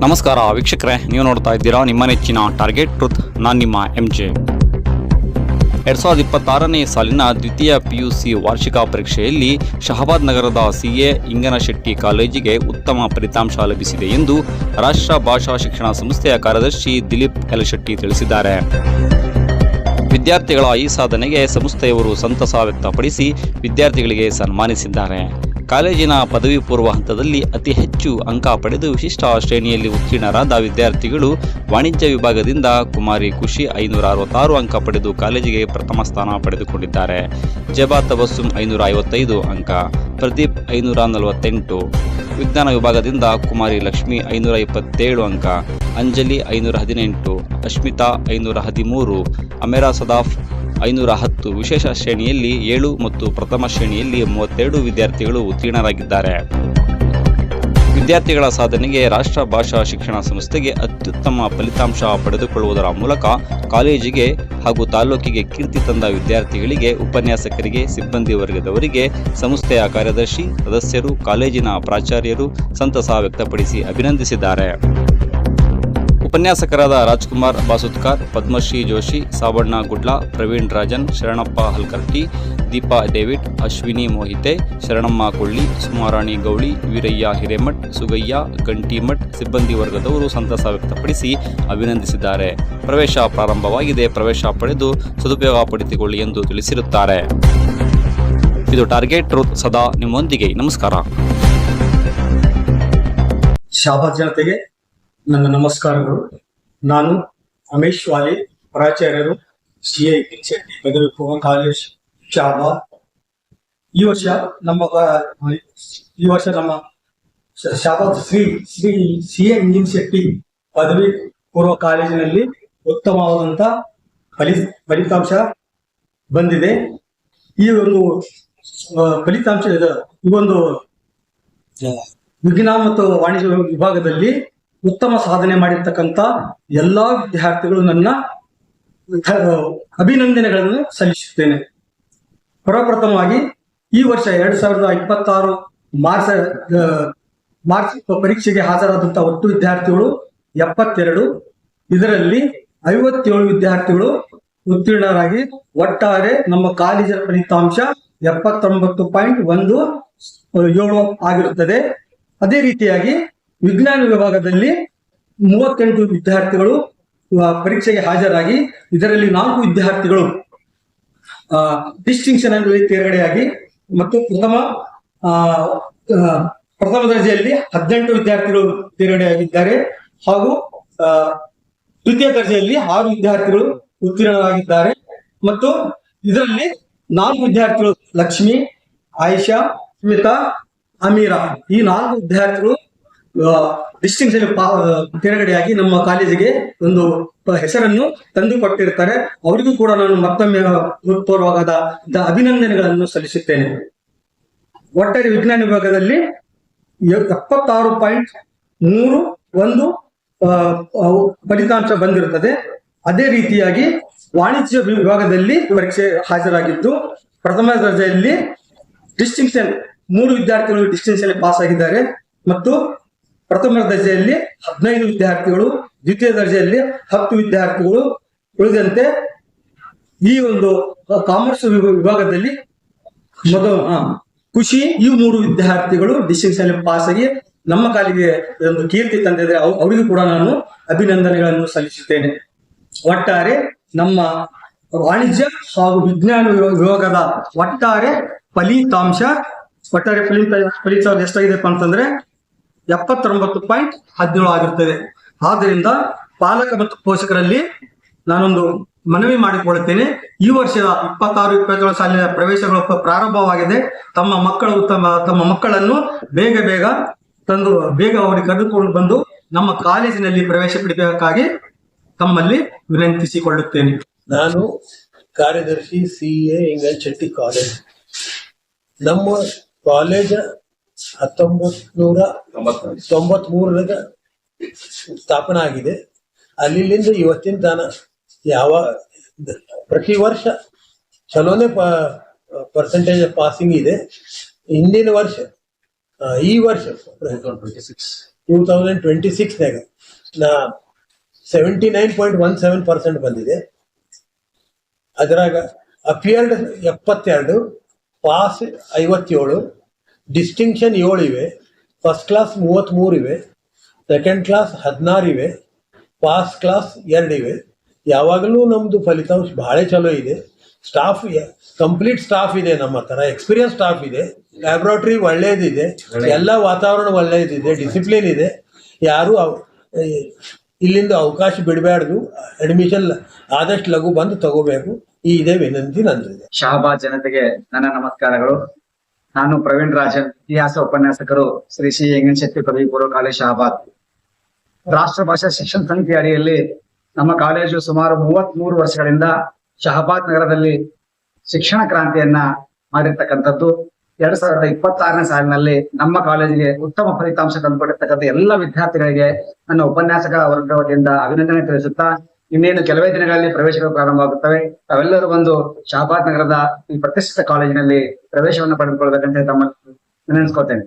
ನಮಸ್ಕಾರ ವೀಕ್ಷಕರೇ, ನೀವು ನೋಡ್ತಾ ಇದ್ದೀರಾ ನಿಮ್ಮ ನೆಚ್ಚಿನ ಟಾರ್ಗೆಟ್ ಟ್ರೂತ್. ನಾನು ನಿಮ್ಮ MJ. 2026ನೇ ಸಾಲಿನ ದ್ವಿತೀಯ PUC ವಾರ್ಷಿಕ ಪರೀಕ್ಷೆಯಲ್ಲಿ ಶಹಾಬಾದ್ ನಗರದ CA ಇಂಗನಶೆಟ್ಟಿ ಕಾಲೇಜಿಗೆ ಉತ್ತಮ ಫಲಿತಾಂಶ ಲಭಿಸಿದೆ ಎಂದು ರಾಷ್ಟ್ರ ಭಾಷಾ ಶಿಕ್ಷಣ ಸಂಸ್ಥೆಯ ಕಾರ್ಯದರ್ಶಿ ದಿಲೀಪ್ ಯಲಶೆಟ್ಟಿ ತಿಳಿಸಿದ್ದಾರೆ. ವಿದ್ಯಾರ್ಥಿಗಳ ಈ ಸಾಧನೆಗೆ ಸಂಸ್ಥೆಯವರು ಸಂತಸ ವ್ಯಕ್ತಪಡಿಸಿ ವಿದ್ಯಾರ್ಥಿಗಳಿಗೆ ಸನ್ಮಾನಿಸಿದ್ದಾರೆ. ಕಾಲೇಜಿನ ಪದವಿ ಪೂರ್ವ ಹಂತದಲ್ಲಿ ಅತಿ ಹೆಚ್ಚು ಅಂಕ ಪಡೆದು ವಿಶಿಷ್ಟ ಶ್ರೇಣಿಯಲ್ಲಿ ಉತ್ತೀರ್ಣರಾದ ವಿದ್ಯಾರ್ಥಿಗಳು ವಾಣಿಜ್ಯ ವಿಭಾಗದಿಂದ ಕುಮಾರಿ ಖುಷಿ 566 ಅಂಕ ಪಡೆದು ಕಾಲೇಜಿಗೆ ಪ್ರಥಮ ಸ್ಥಾನ ಪಡೆದುಕೊಂಡಿದ್ದಾರೆ. ಜಬಾ ತಬಸ್ಸುಮ್ 555 ಅಂಕ, ಪ್ರದೀಪ್ 548, ವಿಜ್ಞಾನ ವಿಭಾಗದಿಂದ ಕುಮಾರಿ ಲಕ್ಷ್ಮಿ 527 ಅಂಕ, ಅಂಜಲಿ 518, ಅಶ್ಮಿತಾ 513, ಅಮೇರಾ ಸದಾಫ್ 510, ವಿಶೇಷ ಶ್ರೇಣಿಯಲ್ಲಿ 7 ಮತ್ತು ಪ್ರಥಮ ಶ್ರೇಣಿಯಲ್ಲಿ 32 ವಿದ್ಯಾರ್ಥಿಗಳು ಉತ್ತೀರ್ಣರಾಗಿದ್ದಾರೆ. ವಿದ್ಯಾರ್ಥಿಗಳ ಸಾಧನೆಗೆ ರಾಷ್ಟ್ರ ಭಾಷಾ ಶಿಕ್ಷಣ ಸಂಸ್ಥೆಗೆ ಅತ್ಯುತ್ತಮ ಫಲಿತಾಂಶ ಪಡೆದುಕೊಳ್ಳುವುದರ ಮೂಲಕ ಕಾಲೇಜಿಗೆ ಹಾಗೂ ತಾಲೂಕಿಗೆ ಕೀರ್ತಿ ತಂದ ವಿದ್ಯಾರ್ಥಿಗಳಿಗೆ, ಉಪನ್ಯಾಸಕರಿಗೆ, ಸಿಬ್ಬಂದಿ ವರ್ಗದವರಿಗೆ ಸಂಸ್ಥೆಯ ಕಾರ್ಯದರ್ಶಿ, ಸದಸ್ಯರು, ಕಾಲೇಜಿನ ಪ್ರಾಚಾರ್ಯರು ಸಂತಸ ವ್ಯಕ್ತಪಡಿಸಿ ಅಭಿನಂದಿಸಿದ್ದಾರೆ. ಉಪನ್ಯಾಸಕರಾದ ರಾಜ್ಕುಮಾರ್ ಬಾಸುತ್ಕರ್, ಪದ್ಮಶ್ರೀ ಜೋಶಿ, ಸಾವಣ್ಣ ಗುಡ್ಲ, ಪ್ರವೀಣ್ ರಾಜನ್, ಶರಣಪ್ಪ ಹಲ್ಕರ್ಟಿ, ದೀಪಾ ಡೇವಿಡ್, ಅಶ್ವಿನಿ ಮೋಹಿತೆ, ಶರಣಮ್ಮ ಕೊಳ್ಳಿ, ಸುಮಾರಾಣಿ ಗೌಳಿ, ವೀರಯ್ಯ ಹಿರೇಮಠ್, ಸುಗಯ್ಯ ಗಂಟಿಮಠ್ ಸಿಬ್ಬಂದಿ ವರ್ಗದವರು ಸಂತಸ ವ್ಯಕ್ತಪಡಿಸಿ ಅಭಿನಂದಿಸಿದ್ದಾರೆ. ಪ್ರವೇಶ ಪ್ರಾರಂಭವಾಗಿದೆ, ಪ್ರವೇಶ ಪಡೆದು ಸದುಪಯೋಗ ಪಡಿಸಿಕೊಳ್ಳಿ ಎಂದು ತಿಳಿಸಿರುತ್ತಾರೆ. ಇದು ಟಾರ್ಗೆಟ್ ಟ್ರೂತ್, ಸದಾ ನಿಮ್ಮೊಂದಿಗೆ. ನಮಸ್ಕಾರ. ಶಾಬಾದ್ ಜನತೆಗೆ ನನ್ನ ನಮಸ್ಕಾರಗಳು. ನಾನು ಅಮೇಶ್ ವಾಲಿ, ಪ್ರಾಚಾರ್ಯರು, CA ಇಂಗನಶೆಟ್ಟಿ ಪದವಿ ಪೂರ್ವ ಕಾಲೇಜ್ ಶಾಬಾದ್. ಈ ವರ್ಷ ನಮ್ಮ ಶಾಬಾದ್ ಶ್ರೀ CA ಇಂಗನಶೆಟ್ಟಿ ಪದವಿ ಪೂರ್ವ ಕಾಲೇಜಿನಲ್ಲಿ ಉತ್ತಮವಾದಂತ ಫಲಿತಾಂಶ ಬಂದಿದೆ. ಈ ಒಂದು ಫಲಿತಾಂಶ ಈ ಒಂದು ವಿಜ್ಞಾನ ಮತ್ತು ವಾಣಿಜ್ಯ ವಿಭಾಗದಲ್ಲಿ ಉತ್ತಮ ಸಾಧನೆ ಮಾಡಿರ್ತಕ್ಕಂಥ ಎಲ್ಲಾ ವಿದ್ಯಾರ್ಥಿಗಳು ನನ್ನ ಅಭಿನಂದನೆಗಳನ್ನು ಸಲ್ಲಿಸುತ್ತೇನೆ. ಪ್ರಪ್ರಥಮವಾಗಿ ಈ ವರ್ಷ 2026 ಮಾರ್ಚ್ ಪರೀಕ್ಷೆಗೆ ಹಾಜರಾದಂತಹ ಒಟ್ಟು ವಿದ್ಯಾರ್ಥಿಗಳು 72. ಇದರಲ್ಲಿ 57 ವಿದ್ಯಾರ್ಥಿಗಳು ಉತ್ತೀರ್ಣರಾಗಿ ಒಟ್ಟಾರೆ ನಮ್ಮ ಕಾಲೇಜಿನ ಫಲಿತಾಂಶ 79.17 ಆಗಿರುತ್ತದೆ. ಅದೇ ರೀತಿಯಾಗಿ ವಿಜ್ಞಾನ ವಿಭಾಗದಲ್ಲಿ 38 ವಿದ್ಯಾರ್ಥಿಗಳು ಪರೀಕ್ಷೆಗೆ ಹಾಜರಾಗಿ ಇದರಲ್ಲಿ 4 ವಿದ್ಯಾರ್ಥಿಗಳು ಡಿಸ್ಟಿಂಕ್ಷನ್ ಅಲ್ಲಿ ತೇರ್ಗಡೆಯಾಗಿ ಮತ್ತು ಪ್ರಥಮ ದರ್ಜೆಯಲ್ಲಿ 18 ವಿದ್ಯಾರ್ಥಿಗಳು ತೇರ್ಗಡೆಯಾಗಿದ್ದಾರೆ ಹಾಗೂ ದ್ವಿತೀಯ ದರ್ಜೆಯಲ್ಲಿ 6 ವಿದ್ಯಾರ್ಥಿಗಳು ಉತ್ತೀರ್ಣರಾಗಿದ್ದಾರೆ. ಮತ್ತು ಇದರಲ್ಲಿ 4 ವಿದ್ಯಾರ್ಥಿಗಳು ಲಕ್ಷ್ಮಿ, ಆಯಿಷಾ, ಸ್ಮಿತಾ, ಅಮೀರಾ ಈ 4 ವಿದ್ಯಾರ್ಥಿಗಳು ಡಿಸ್ಟಿಂಕ್ಷನ್ ತೇರ್ಗಡೆಯಾಗಿ ನಮ್ಮ ಕಾಲೇಜಿಗೆ ಒಂದು ಹೆಸರನ್ನು ತಂದು ಕೊಟ್ಟಿರ್ತಾರೆ. ಅವರಿಗೂ ಕೂಡ ನಾನು ಮತ್ತೊಮ್ಮೆ ಹೃತ್ಪೂರ್ವಕವಾದ ಅಭಿನಂದನೆಗಳನ್ನು ಸಲ್ಲಿಸುತ್ತೇನೆ. ಒಟ್ಟಾರೆ ವಿಜ್ಞಾನ ವಿಭಾಗದಲ್ಲಿ 76.31 ಫಲಿತಾಂಶ ಬಂದಿರುತ್ತದೆ. ಅದೇ ರೀತಿಯಾಗಿ ವಾಣಿಜ್ಯ ವಿಭಾಗದಲ್ಲಿ ಪರೀಕ್ಷೆ ಹಾಜರಾಗಿದ್ದು ಪ್ರಥಮ ದರ್ಜೆಯಲ್ಲಿ ಡಿಸ್ಟಿಂಕ್ಷನ್ 3 ವಿದ್ಯಾರ್ಥಿಗಳು ಡಿಸ್ಟಿಂಕ್ಷನ್ ಪಾಸ್ ಆಗಿದ್ದಾರೆ ಮತ್ತು ಪ್ರಥಮ ದರ್ಜೆಯಲ್ಲಿ 15 ವಿದ್ಯಾರ್ಥಿಗಳು, ದ್ವಿತೀಯ ದರ್ಜೆಯಲ್ಲಿ 10 ವಿದ್ಯಾರ್ಥಿಗಳು. ಉಳಿದಂತೆ ಈ ಒಂದು ಕಾಮರ್ಸ್ ವಿಭಾಗದಲ್ಲಿ ಖುಷಿ ಈ 3 ವಿದ್ಯಾರ್ಥಿಗಳು ಡಿಸ್ಟಿಂಕ್ಷನ್ ಪಾಸ್ ಆಗಿ ನಮ್ಮ ಕಾಲಿಗೆ ಒಂದು ಕೀರ್ತಿ ತಂದಿದೆ. ಅವರಿಗೂ ಕೂಡ ನಾನು ಅಭಿನಂದನೆಗಳನ್ನು ಸಲ್ಲಿಸುತ್ತೇನೆ. ಒಟ್ಟಾರೆ ನಮ್ಮ ವಾಣಿಜ್ಯ ಹಾಗೂ ವಿಜ್ಞಾನ ವಿಭಾಗದ ಒಟ್ಟಾರೆ ಫಲಿತಾಂಶ ಎಷ್ಟಾಗಿದೆ ಅಂತಂದ್ರೆ 79.17 ಆಗಿರ್ತದೆ. ಆದ್ದರಿಂದ ಪಾಲಕ ಮತ್ತು ಪೋಷಕರಲ್ಲಿ ನಾನೊಂದು ಮನವಿ ಮಾಡಿಕೊಳ್ಳುತ್ತೇನೆ. ಈ ವರ್ಷದ 26-27 ಸಾಲಿನ ಪ್ರವೇಶಗಳು ಪ್ರಾರಂಭವಾಗಿದೆ. ತಮ್ಮ ಮಕ್ಕಳನ್ನು ಬೇಗ ಅವರಿಗೆ ಕರೆದುಕೊಂಡು ಬಂದು ನಮ್ಮ ಕಾಲೇಜಿನಲ್ಲಿ ಪ್ರವೇಶ ಪಡೆಯಬೇಕಾಗಿ ತಮ್ಮಲ್ಲಿ ವಿನಂತಿಸಿಕೊಳ್ಳುತ್ತೇನೆ. ನಾನು ಕಾರ್ಯದರ್ಶಿ CA ಇಂಗನಶೆಟ್ಟಿ ಕಾಲೇಜ್. ನಮ್ಮ ಕಾಲೇಜ್ 1993 ಸ್ಥಾಪನೆ ಆಗಿದೆ. ಅಲ್ಲಿಂದ ಇವತ್ತಿನ ತಾನ ಪ್ರತಿ ವರ್ಷ ಚಲೋನೆ ಪರ್ಸೆಂಟೇಜ್ ಪಾಸಿಂಗ್ ಇದೆ. ಹಿಂದಿನ ವರ್ಷ ಈ ವರ್ಷ 2026 ನಾಗ 79.17% ಬಂದಿದೆ. ಅದರಾಗ ಅಪಿಯರ್ಡ್ 72, ಪಾಸ್ 57, ಡಿಸ್ಟಿಂಕ್ಷನ್ 7 ಇವೆ, ಫಸ್ಟ್ ಕ್ಲಾಸ್ 33 ಇವೆ, ಸೆಕೆಂಡ್ ಕ್ಲಾಸ್ 16 ಇವೆ, ಪಾಸ್ ಕ್ಲಾಸ್ 2 ಇವೆ. ಯಾವಾಗಲೂ ನಮ್ದು ಫಲಿತಾಂಶ ಬಹಳ ಚಲೋ ಇದೆ. ಸ್ಟಾಫ್ ಕಂಪ್ಲೀಟ್ ಸ್ಟಾಫ್ ಇದೆ, ನಮ್ಮ ಹತ್ರ ಎಕ್ಸ್ಪೀರಿಯನ್ಸ್ ಸ್ಟಾಫ್ ಇದೆ, ಲ್ಯಾಬ್ರೋಟರಿ ಒಳ್ಳೇದಿದೆ, ಎಲ್ಲ ವಾತಾವರಣ ಒಳ್ಳೇದಿದೆ, ಡಿಸಿಪ್ಲಿನ್ ಇದೆ. ಯಾರು ಇಲ್ಲಿಂದ ಅವಕಾಶ ಬಿಡಬಾರ್ದು, ಅಡ್ಮಿಷನ್ ಆದಷ್ಟು ಲಘು ಬಂದು ತಗೋಬೇಕು. ಇದೇ ವಿನಂತಿ ನಂದಿದೆ. ಶಹಾಬಾದ್ ಜನತೆಗೆ ನನ್ನ ನಮಸ್ಕಾರಗಳು. ನಾನು ಪ್ರವೀಣ್ ರಾಜನ್, ಇತಿಹಾಸ ಉಪನ್ಯಾಸಕರು, ಶ್ರೀ ಎಂಎನ್ ಶೆಟ್ಟಿ ಪದವಿ ಪೂರ್ವ ಕಾಲೇಜ್ ಶಹಾಬಾದ್. ರಾಷ್ಟ್ರ ಭಾಷಾ ಶಿಕ್ಷಣ ಸಮಿತಿ ಅಡಿಯಲ್ಲಿ ನಮ್ಮ ಕಾಲೇಜು ಸುಮಾರು 33 ವರ್ಷಗಳಿಂದ ಶಹಾಬಾದ್ ನಗರದಲ್ಲಿ ಶಿಕ್ಷಣ ಕ್ರಾಂತಿಯನ್ನ ಮಾಡಿರ್ತಕ್ಕಂಥದ್ದು. 2026ನೇ ಸಾಲಿನಲ್ಲಿ ನಮ್ಮ ಕಾಲೇಜಿಗೆ ಉತ್ತಮ ಫಲಿತಾಂಶ ತಂದುಕೊಟ್ಟಿರ್ತಕ್ಕಂಥ ಎಲ್ಲ ವಿದ್ಯಾರ್ಥಿಗಳಿಗೆ ನನ್ನ ಉಪನ್ಯಾಸಕ ವರ್ಗ ವತಿಯಿಂದ ಅಭಿನಂದನೆ ತಿಳಿಸುತ್ತಾ, ಇನ್ನೇನು ಕೆಲವೇ ದಿನಗಳಲ್ಲಿ ಪ್ರವೇಶಗಳು ಪ್ರಾರಂಭವಾಗುತ್ತವೆ. ತಾವೆಲ್ಲರೂ ಬಂದು ಶಹಾಬಾದ್ ನಗರದ ಈ ಪ್ರತಿಷ್ಠಿತ ಕಾಲೇಜಿನಲ್ಲಿ ಪ್ರವೇಶವನ್ನು ಪಡೆದುಕೊಳ್ಳಬೇಕಂತ ತಮ್ಮ ನೆನೆಸ್ಕೊಳ್ತೇನೆ.